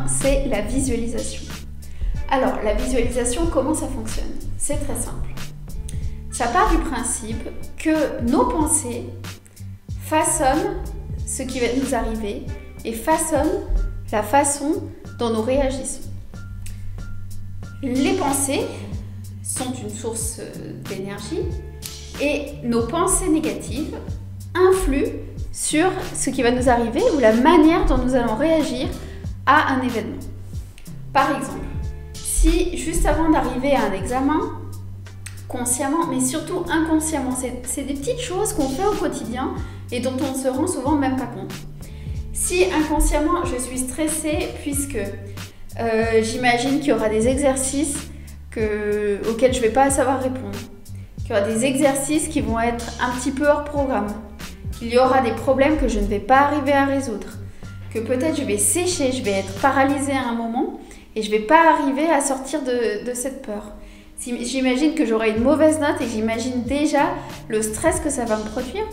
c'est la visualisation. Alors, la visualisation, comment ça fonctionne? C'est très simple. Ça part du principe que nos pensées façonnent ce qui va nous arriver et façonnent la façon dont nous réagissons. Les pensées sont une source d'énergie et nos pensées négatives influent sur ce qui va nous arriver ou la manière dont nous allons réagir à un événement. Par exemple, si juste avant d'arriver à un examen, consciemment, mais surtout inconsciemment, c'est des petites choses qu'on fait au quotidien et dont on ne se rend souvent même pas compte. Si inconsciemment je suis stressée puisque j'imagine qu'il y aura des exercices auxquels je ne vais pas savoir répondre, qu'il y aura des exercices qui vont être un petit peu hors programme, qu'il y aura des problèmes que je ne vais pas arriver à résoudre, que peut-être je vais sécher, je vais être paralysée à un moment et je ne vais pas arriver à sortir de cette peur. Si j'imagine que j'aurai une mauvaise note et j'imagine déjà le stress que ça va me produire,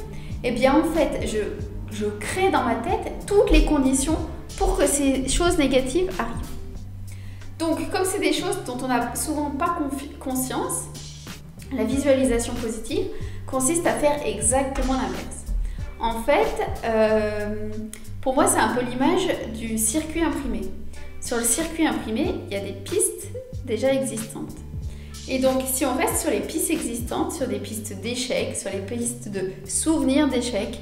eh bien en fait, je crée dans ma tête toutes les conditions pour que ces choses négatives arrivent. Donc, comme c'est des choses dont on n'a souvent pas conscience, la visualisation positive consiste à faire exactement l'inverse. En fait, pour moi, c'est un peu l'image du circuit imprimé. Sur le circuit imprimé, il y a des pistes déjà existantes. Et donc, si on reste sur les pistes existantes, sur des pistes d'échecs, sur les pistes de souvenirs d'échecs,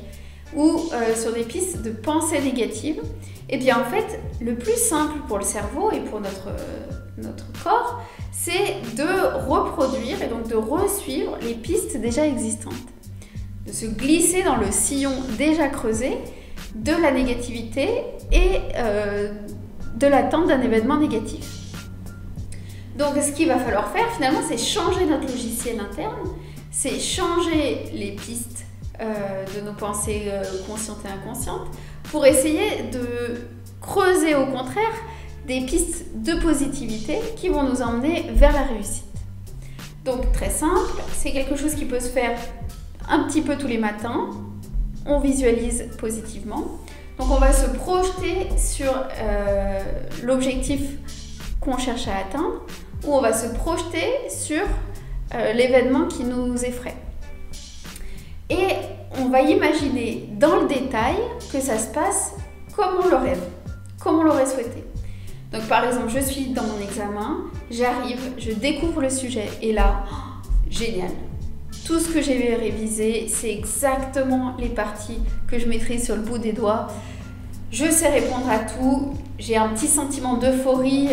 ou sur des pistes de pensées négatives, eh bien en fait, le plus simple pour le cerveau et pour notre corps, c'est de reproduire et donc de resuivre les pistes déjà existantes, de se glisser dans le sillon déjà creusé de la négativité et de l'attente d'un événement négatif. Donc ce qu'il va falloir faire finalement, c'est changer notre logiciel interne, c'est changer les pistes de nos pensées conscientes et inconscientes pour essayer de creuser au contraire des pistes de positivité qui vont nous emmener vers la réussite. Donc très simple, c'est quelque chose qui peut se faire un petit peu tous les matins. On visualise positivement. Donc on va se projeter sur l'objectif qu'on cherche à atteindre ou on va se projeter sur l'événement qui nous effraie. Et on va imaginer dans le détail que ça se passe comme on le rêve, comme on l'aurait souhaité. Donc par exemple, je suis dans mon examen, j'arrive, je découvre le sujet et là, génial. Tout ce que j'ai révisé, c'est exactement les parties que je maîtrise sur le bout des doigts. Je sais répondre à tout, j'ai un petit sentiment d'euphorie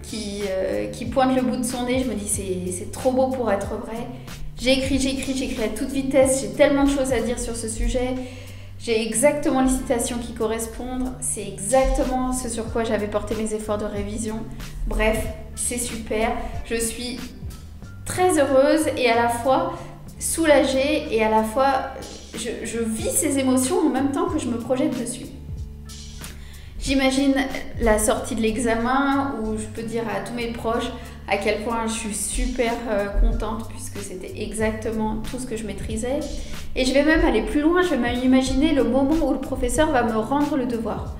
qui pointe le bout de son nez, je me dis c'est trop beau pour être vrai. J'écris à toute vitesse, j'ai tellement de choses à dire sur ce sujet, j'ai exactement les citations qui correspondent, c'est exactement ce sur quoi j'avais porté mes efforts de révision. Bref, c'est super, je suis très heureuse et à la fois soulagée et à la fois je vis ces émotions en même temps que je me projette dessus. J'imagine la sortie de l'examen où je peux dire à tous mes proches à quel point je suis super contente puisque c'était exactement tout ce que je maîtrisais. Et je vais même aller plus loin, je vais même imaginer le moment où le professeur va me rendre le devoir.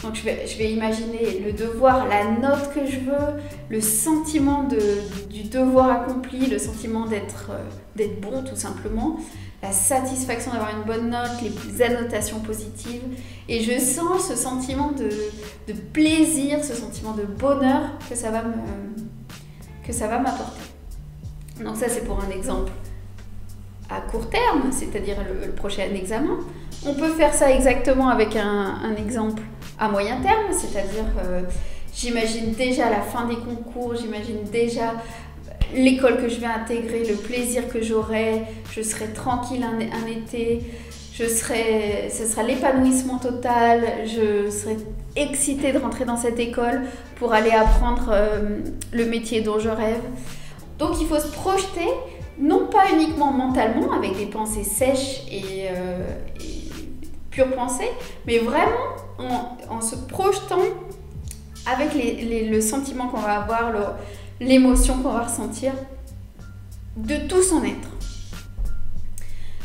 Donc je vais imaginer le devoir, la note que je veux, le sentiment du devoir accompli, le sentiment d'être bon tout simplement, la satisfaction d'avoir une bonne note, les annotations positives. Et je sens ce sentiment de plaisir, ce sentiment de bonheur que ça va m'apporter. Donc ça c'est pour un exemple à court terme, c'est-à-dire le prochain examen. On peut faire ça exactement avec un exemple à moyen terme, c'est-à-dire j'imagine déjà la fin des concours, j'imagine déjà l'école que je vais intégrer, le plaisir que j'aurai, je serai tranquille un été, ce sera l'épanouissement total, je serai excitée de rentrer dans cette école pour aller apprendre le métier dont je rêve. Donc il faut se projeter, non pas uniquement mentalement avec des pensées sèches et pure pensée, mais vraiment en se projetant avec le sentiment qu'on va avoir, l'émotion qu'on va ressentir de tout son être.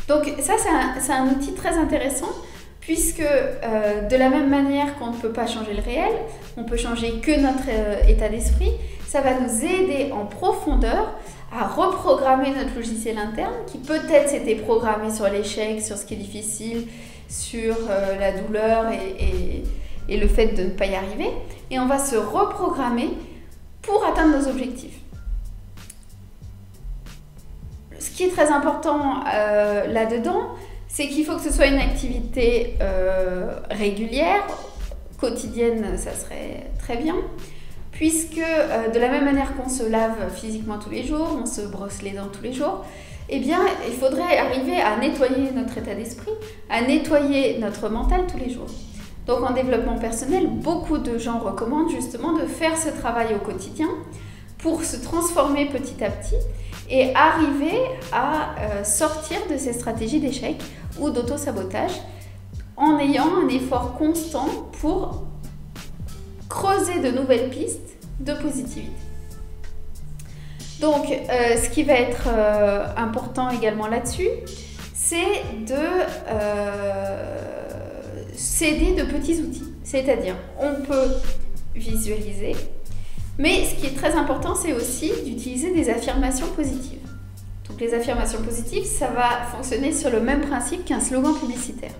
Donc ça, c'est un outil très intéressant puisque de la même manière qu'on ne peut pas changer le réel, on peut changer que notre état d'esprit. Ça va nous aider en profondeur à reprogrammer notre logiciel interne qui peut-être s'était programmé sur l'échec, sur ce qui est difficile, sur la douleur et le fait de ne pas y arriver. Et on va se reprogrammer pour atteindre nos objectifs. Ce qui est très important là-dedans, c'est qu'il faut que ce soit une activité régulière, quotidienne, ça serait très bien. Puisque de la même manière qu'on se lave physiquement tous les jours, on se brosse les dents tous les jours, eh bien, il faudrait arriver à nettoyer notre état d'esprit, à nettoyer notre mental tous les jours. Donc en développement personnel, beaucoup de gens recommandent justement de faire ce travail au quotidien pour se transformer petit à petit et arriver à sortir de ces stratégies d'échec ou d'auto-sabotage en ayant un effort constant pour creuser de nouvelles pistes de positivité. Donc, ce qui va être important également là-dessus, c'est de s'aider de petits outils. C'est-à-dire, on peut visualiser, mais ce qui est très important, c'est aussi d'utiliser des affirmations positives. Donc, les affirmations positives, ça va fonctionner sur le même principe qu'un slogan publicitaire.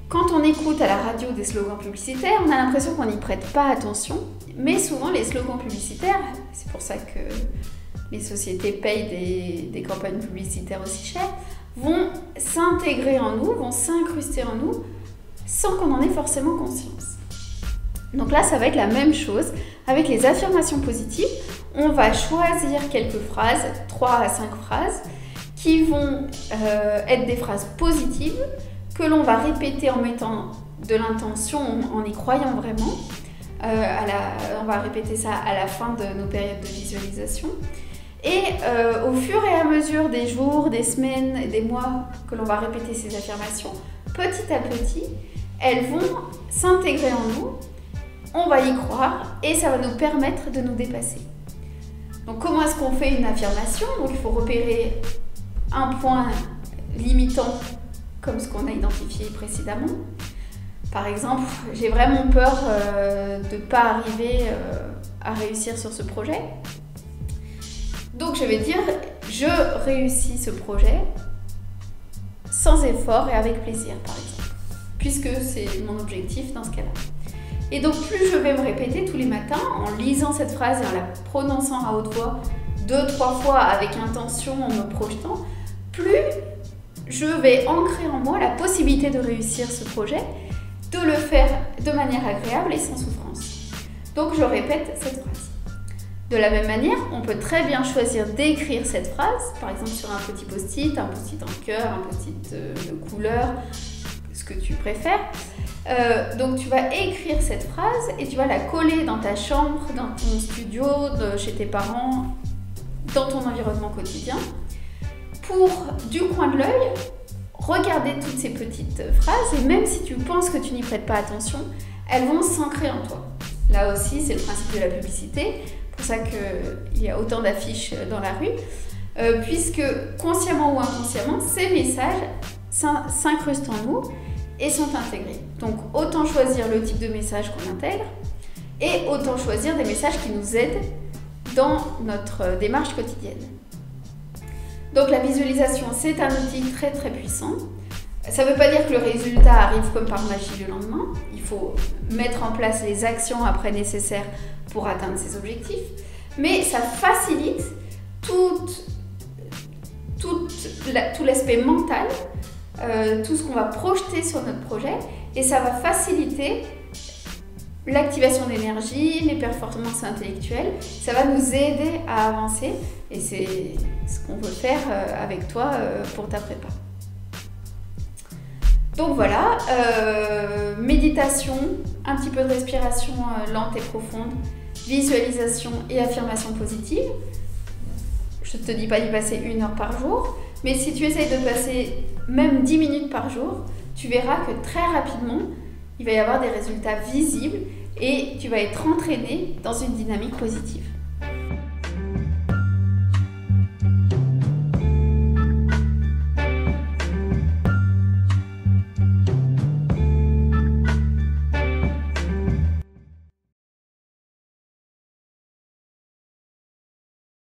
Quand on écoute à la radio des slogans publicitaires, on a l'impression qu'on n'y prête pas attention, mais souvent les slogans publicitaires, c'est pour ça que les sociétés payent des campagnes publicitaires aussi chères, vont s'intégrer en nous, vont s'incruster en nous, sans qu'on en ait forcément conscience. Donc là, ça va être la même chose avec les affirmations positives. On va choisir quelques phrases, 3 à 5 phrases, qui vont être des phrases positives, que l'on va répéter en mettant de l'intention, en y croyant vraiment. On va répéter ça à la fin de nos périodes de visualisation. Et au fur et à mesure des jours, des semaines, des mois que l'on va répéter ces affirmations, petit à petit, elles vont s'intégrer en nous, on va y croire et ça va nous permettre de nous dépasser. Donc comment est-ce qu'on fait une affirmation? Donc il faut repérer un point limitant comme ce qu'on a identifié précédemment. Par exemple, j'ai vraiment peur de ne pas arriver à réussir sur ce projet. Donc je vais dire, je réussis ce projet sans effort et avec plaisir, par exemple, puisque c'est mon objectif dans ce cas-là. Et donc plus je vais me répéter tous les matins en lisant cette phrase et en la prononçant à haute voix 2-3 fois avec intention, en me projetant, plus je vais ancrer en moi la possibilité de réussir ce projet, de le faire de manière agréable et sans souffrance. Donc je répète cette phrase. De la même manière, on peut très bien choisir d'écrire cette phrase, par exemple sur un petit post-it, un post-it en cœur, un post-it de couleur, ce que tu préfères. Donc tu vas écrire cette phrase et tu vas la coller dans ta chambre, dans ton studio, chez tes parents, dans ton environnement quotidien, pour, du coin de l'œil, regarder toutes ces petites phrases et même si tu penses que tu n'y prêtes pas attention, elles vont s'ancrer en toi. Là aussi, c'est le principe de la publicité, c'est pour ça qu'il y a autant d'affiches dans la rue, puisque consciemment ou inconsciemment, ces messages s'incrustent en nous et sont intégrés. Donc autant choisir le type de message qu'on intègre et autant choisir des messages qui nous aident dans notre démarche quotidienne. Donc la visualisation, c'est un outil très très puissant. Ça ne veut pas dire que le résultat arrive comme par magie le lendemain. Il faut mettre en place les actions après nécessaires pour atteindre ses objectifs. Mais ça facilite tout l'aspect mental, tout ce qu'on va projeter sur notre projet. Et ça va faciliter l'activation d'énergie, les performances intellectuelles. Ça va nous aider à avancer. Et c'est ce qu'on veut faire avec toi pour ta prépa. Donc voilà, méditation, un petit peu de respiration lente et profonde, visualisation et affirmation positive. Je ne te dis pas d'y passer 1 heure par jour, mais si tu essayes de passer même 10 minutes par jour, tu verras que très rapidement, il va y avoir des résultats visibles et tu vas être entraîné dans une dynamique positive.